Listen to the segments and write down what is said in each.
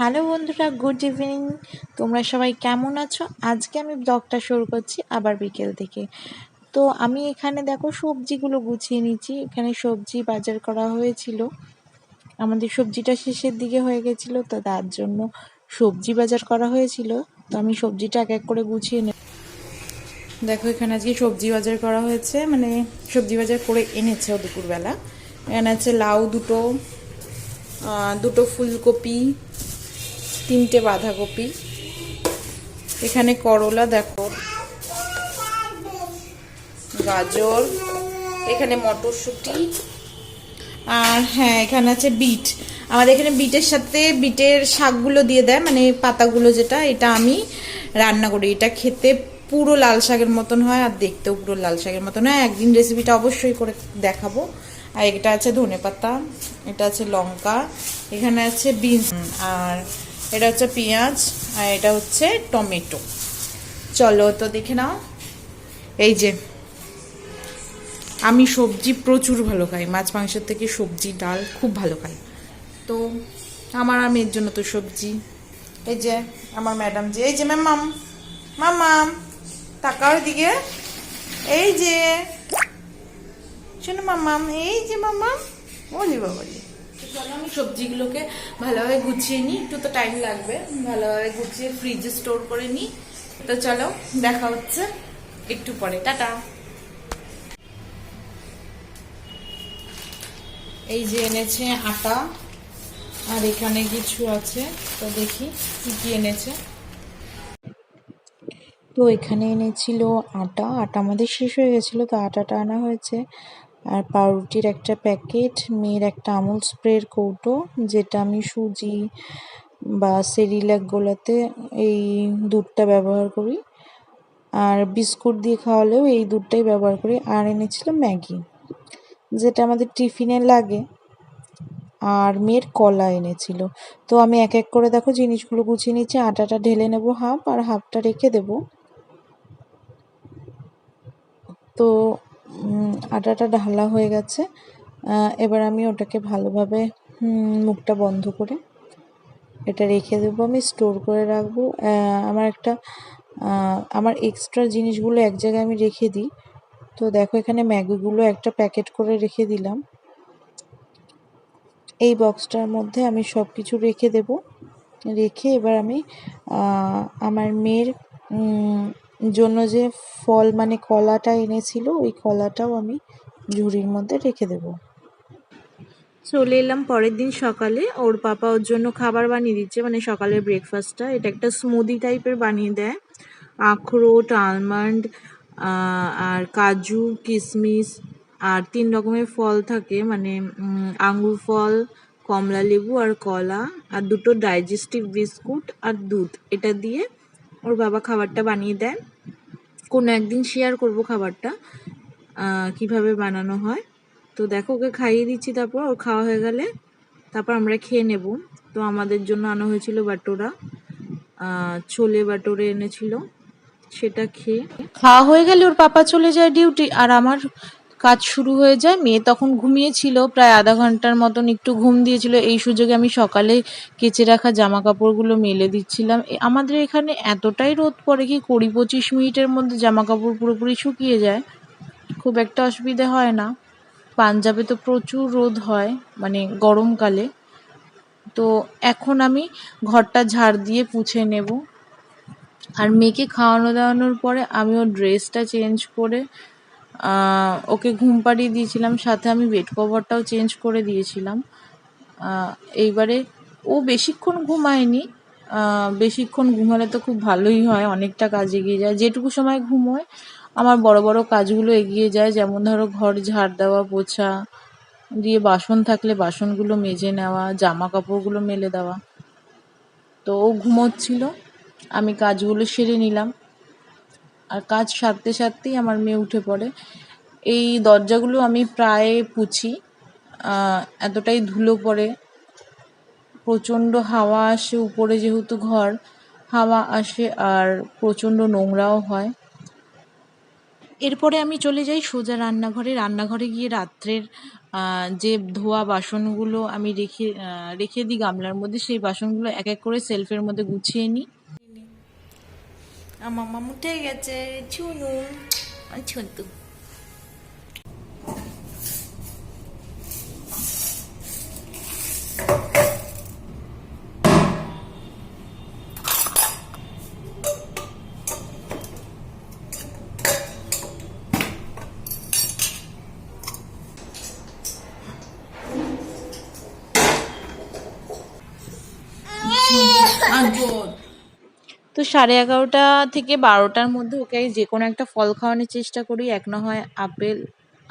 Hello বন্ধুরা, good evening. তোমরা সবাই কেমন আছো? আজকে আমি ব্লগটা শুরু করছি আবার বিকেল থেকে। তো আমি এখানে দেখো সবজিগুলো গুছিয়ে নিচ্ছি। এখানে সবজি বাজার করা হয়েছিল, আমাদের সবজিটা শেষের দিকে হয়ে গেছিলো, তো তার জন্য সবজি বাজার করা হয়েছিল। তো আমি সবজিটা এক এক করে গুছিয়ে নেব। দেখো এখানে আজকে সবজি বাজার করা হয়েছে, মানে সবজি বাজার করে এনেছে ও দুপুরবেলা। এখানে আছে লাউ দুটো, দুটো ফুলকপি, তিনটে বাঁধাকপি, এখানে করলা দেখো, গাজর, এখানে মটরশুঁটি, আর হ্যাঁ এখানে আছে বিট। আমাদের এখানে বিটের সাথে বিটের শাকগুলো দিয়ে দেয়, মানে পাতাগুলো, যেটা এটা আমি রান্না করি। এটা খেতে পুরো লাল শাকের মতন হয় আর দেখতেও পুরো লাল শাকের মতন হয়। একদিন রেসিপিটা অবশ্যই করে দেখাবো। আর এটা আছে ধনেপাতা, এটা আছে লঙ্কা, এখানে আছে বিনস, আর এটা হচ্ছে পেঁয়াজ, আর এটা হচ্ছে টমেটো। চলো তো দেখে নাও। এই যে আমি সবজি প্রচুর ভালো খাই, মাছ মাংসের থেকে সবজি ডাল খুব ভালো খাই। তো আমার আর মেয়ের জন্য তো সবজি। এই যে আমার ম্যাডাম, যে এই যে ম্যাম, মামাম তাকাও দিকে, এই যে শোনো মামাম, এই যে মামাম, বলি বাবলি। চলো আমি সবজিগুলোকে ভালোভাবে গুছিয়ে নিই, একটু তো টাইম লাগবে, ভালোভাবে গুছিয়ে ফ্রিজে স্টোর করে নিই। তো চলো দেখা হচ্ছে একটু পরে, টাটা। এই যে এনেছে আটা, আর এখানে কিছু আছে, তো দেখি কি কি এনেছে। তো এখানে এনেছিল আটা, আমাদের শেষ হয়ে গেছিলো, তো আটাটা আনা হয়েছে। আর পাউরুটির একটা প্যাকেট, মেয়ের একটা আমুল স্প্রের কৌটো, যেটা আমি সুজি বা সেরিল্যাক গোলাতে এই দুধটা ব্যবহার করি, আর বিস্কুট দিয়ে খাওয়ালেও এই দুধটাই ব্যবহার করি। আর এনেছিল ম্যাগি, যেটা আমাদের টিফিনে লাগে। আর মেয়ের কলা এনেছিল। তো আমি এক এক করে দেখো জিনিসগুলো গুছিয়ে নিচ্ছি। আটাটা ঢেলে নেব হাফ, আর হাফটা রেখে দেব। তো আটাটা ঢালা হয়ে গেছে। এবার আমি ওটাকে ভালোভাবে মুখটা বন্ধ করে এটা রেখে দেবো, আমি স্টোর করে রাখবো। আমার এক্সট্রা জিনিসগুলো এক জায়গায় আমি রেখে দিই। তো দেখো এখানে ম্যাগিগুলো একটা প্যাকেট করে রেখে দিলাম। এই বক্সটার মধ্যে আমি সব কিছু রেখে দেব। রেখে এবার আমি আমার মেয়ের জন্য যে ফল, মানে কলাটা এনেছিল, ওই কলাটাও আমি ঝুড়ির মধ্যে রেখে দেব। চলে এলাম পরের দিন সকালে। ওর পাপা ওর জন্য খাবার বানিয়ে দিচ্ছে, মানে সকালের ব্রেকফাস্টটা। এটা একটা স্মুদি টাইপের বানিয়ে দেয়। আখরোট, আলমন্ড, আর কাজু, কিশমিশ, আর 3 রকমের ফল থাকে, মানে আঙ্গুর ফল, কমলা লেবু আর কলা, আর 2টো ডাইজেস্টিভ বিস্কুট আর দুধ। এটা দিয়ে ওর বাবা খাবারটা বানিয়ে দেয়। কোনো একদিন শেয়ার করব খাবারটা কিভাবে বানানো হয়। তো দেখো ওকে খাইয়ে দিচ্ছি, তারপর ওর খাওয়া হয়ে গেলে তারপর আমরা খেয়ে নেব। তো আমাদের জন্য আনা হয়েছিল বাটোরা, ছোলে বাটোরে এনেছিল, সেটা খেয়ে খাওয়া হয়ে গেলে ওর পাপা চলে যায় ডিউটি, আর আমার কাজ শুরু হয়ে যায়। মেয়ে তখন ঘুমিয়েছিল, প্রায় আধা ঘন্টার মতন একটু ঘুম দিয়েছিল। এই সুযোগে আমি সকালে কেচে রাখা জামা কাপড়গুলো মেলে দিচ্ছিলাম। আমাদের এখানে এতটাই রোদ পড়ে কি 20-25 মিনিটের মধ্যে জামা কাপড় পুরোপুরি শুকিয়ে যায়, খুব একটা অসুবিধা হয় না। পাঞ্জাবে তো প্রচুর রোদ হয়, মানে গরমকালে। তো এখন আমি ঘরটা ঝাড় দিয়ে পুছে নেব। আর মেয়েকে খাওয়ানো দাওয়ানোর পরে আমি ওর ড্রেসটা চেঞ্জ করে ওকে ঘুম পাড়িয়ে দিয়েছিলাম, সাথে আমি বেড কভারটাও চেঞ্জ করে দিয়েছিলাম। এইবারে ও বেশিক্ষণ ঘুমায়নি, বেশিক্ষণ ঘুমালে তো খুব ভালোই হয়, অনেকটা কাজ এগিয়ে যায়। যেটুকু সময় ঘুমোয় আমার বড় বড় কাজগুলো এগিয়ে যায়, যেমন ধরো ঘর ঝাড় দেওয়া, পোছা দিয়ে, বাসন থাকলে বাসনগুলো মেজে নেওয়া, জামা কাপড়গুলো মেলে দেওয়া। তো ও ঘুমোচ্ছিল, আমি কাজগুলো সেরে নিলাম। আর কাজ সারতে সারতেই আমার মেয়ে উঠে পড়ে। এই দরজাগুলো আমি প্রায় পুছি, এতটাই ধুলো পড়ে, প্রচণ্ড হাওয়া আসে উপরে, যেহেতু ঘর, হাওয়া আসে আর প্রচণ্ড নোংরাও হয়। এরপরে আমি চলে যাই সোজা রান্নাঘরে গিয়ে রাত্রের যে ধোয়া বাসনগুলো আমি রেখে দিই গামলার মধ্যে, সেই বাসনগুলো এক এক করে সেলফের মধ্যে গুছিয়ে নিই। আমার মামা উঠে গেছে, ছুনু ছুনতু। তো 11:30 থেকে 12টার মধ্যে ওকে যে কোনো একটা ফল খাওয়ানোর চেষ্টা করি। এক না হয়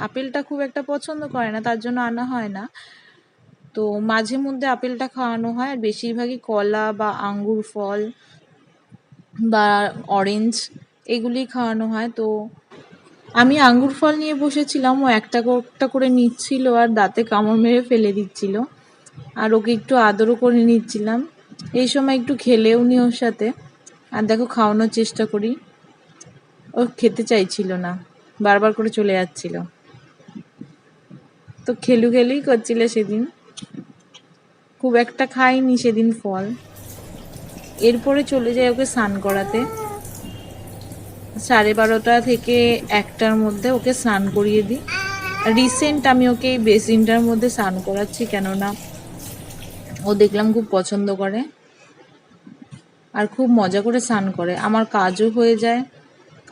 আপেলটা খুব একটা পছন্দ করে না, তার জন্য আনা হয় না। তো মাঝে মধ্যে আপেলটা খাওয়ানো হয়, আর বেশিরভাগই কলা বা আঙ্গুর ফল বা অরেঞ্জ এগুলি খাওয়ানো হয়। তো আমি আঙ্গুর ফল নিয়ে বসেছিলাম, ও একটা করে নিচ্ছিল আর দাঁতে কামড় মেরে ফেলে দিচ্ছিল, আর ওকে একটু আদরও করে নিচ্ছিলাম। এই সময় একটু খেলেও নি ওর সাথে, আর দেখো খাওয়ানোর চেষ্টা করি, ও খেতে চাইছিল না, বারবার করে চলে যাচ্ছিল। তো খেলুই করছিল সেদিন, খুব একটা খাইনি সেদিন ফল। এরপরে চলে যাই ওকে স্নান করাতে। 12:30 থেকে 1টার মধ্যে ওকে স্নান করিয়ে দিই। রিসেন্ট আমি ওকে এই বেসিনটার মধ্যে স্নান করাচ্ছি, কেননা ও দেখলাম খুব পছন্দ করে আর খুব মজা করে স্নান করে। আমার কাজও হয়ে যায়,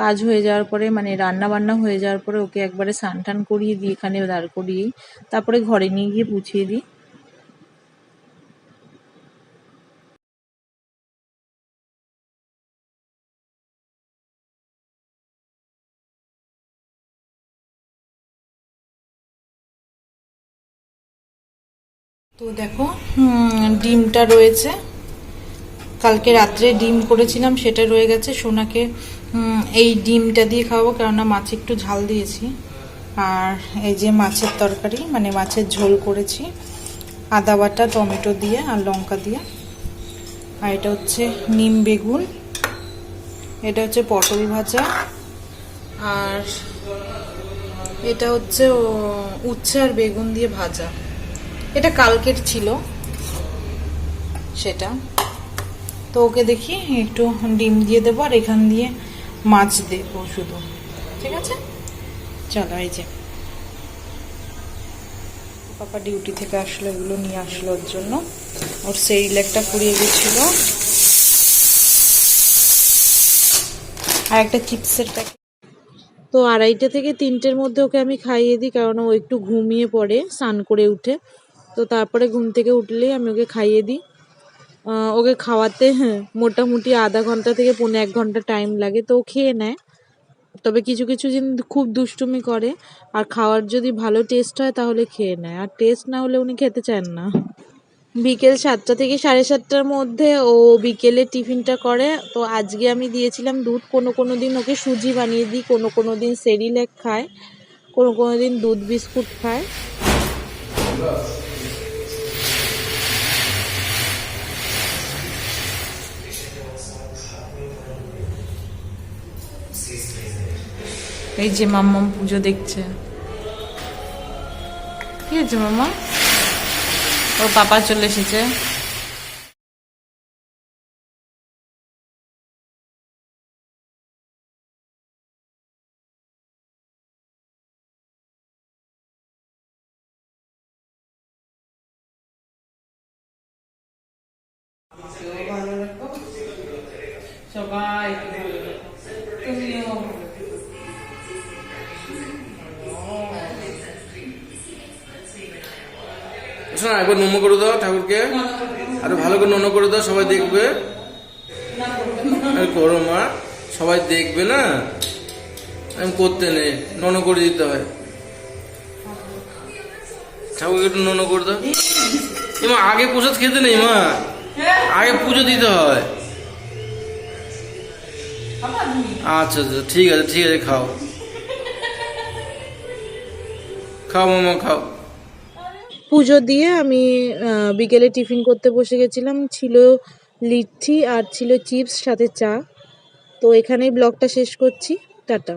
কাজ হয়ে যাওয়ার পরে মানে রান্না বান্না হয়ে যাওয়ার পরে ওকে একবারে স্নান টান করিয়ে দিই, এখানে দাঁড় করিয়েই তারপরে ঘরে নিয়ে গিয়ে পুছিয়ে দিই। তো দেখো ডিমটা রয়েছে, কালকে রাত্রে ডিম করেছিলাম সেটা রয়ে গেছে। সোনাকে এই ডিমটা দিয়ে খাওয়াবো, কেননা মাছে একটু ঝাল দিয়েছি। আর এই যে মাছের তরকারি মানে মাছের ঝোল করেছি, আদা বাটা টমেটো দিয়ে আর লঙ্কা দিয়ে। আর এটা হচ্ছে নিম বেগুন, এটা হচ্ছে পটল ভাজা, আর এটা হচ্ছে উচ্ছে আর বেগুন দিয়ে ভাজা। এটা কালকের ছিল সেটা। তো ওকে দেখি একটু ডিম দিয়ে দেবো আর এখান দিয়ে মাছ দেবো শুধু, ঠিক আছে? চলো, এই যে পাপা ডিউটি থেকে আসলো, এগুলো নিয়ে আসলো ওর জন্য, ওর সেরিল্যাকটা ফুরিয়ে গেছিলো, আর একটা চিপসের প্যাকেট। তো 2:30 থেকে 3টের মধ্যে ওকে আমি খাইয়ে দিই, কারণ ও একটু ঘুমিয়ে পড়ে স্নান করে উঠে। তো তারপরে ঘুম থেকে উঠলেই আমি ওকে খাইয়ে দিই। ওকে খাওয়াতে মোটামুটি আধা ঘন্টা থেকে 1.25 ঘন্টা টাইম লাগে। তো ও খেয়ে নেয়, তবে কিছু কিছু দিন খুব দুষ্টুমি করে, আর খাওয়ার যদি ভালো টেস্ট হয় তাহলে খেয়ে নেয়, আর টেস্ট না হলে উনি খেতে চান না। বিকেল 7টা থেকে 7:30টার মধ্যে ও বিকেলে টিফিনটা করে। তো আজকে আমি দিয়েছিলাম দুধ, কোনো দিন ওকে সুজি বানিয়ে দিই, কোনো দিন সেরিল্যাক খায়, কোনো দিন দুধ বিস্কুট খায়। এই যে মাম্মাম পুজো দেখছে। কি হয়েছে মাম্মা? ওর পাপা চলে এসেছে। সবাই তুমিও শোনা, একবার নম করে দাও ঠাকুরকে, আরো ভালো করে নম করে দাও, সবাই দেখবে। করো মা, সবাই দেখবে না, আমি করতে নেই, নন করে দিতে হয়। ঠাকুরকে একটু নন করে দাও। মা আগে প্রসাদ খেতে নেই মা, আগে পুজো দিতে হয়। আচ্ছা আচ্ছা, ঠিক আছে খাও খাও মামা খাও। পুজো দিয়ে আমি বিকেলে টিফিন করতে বসে গেছিলাম, ছিল লিচি আর ছিল চিপস সাথে চা। তো এখানেই ব্লগটা শেষ করছি, টাটা।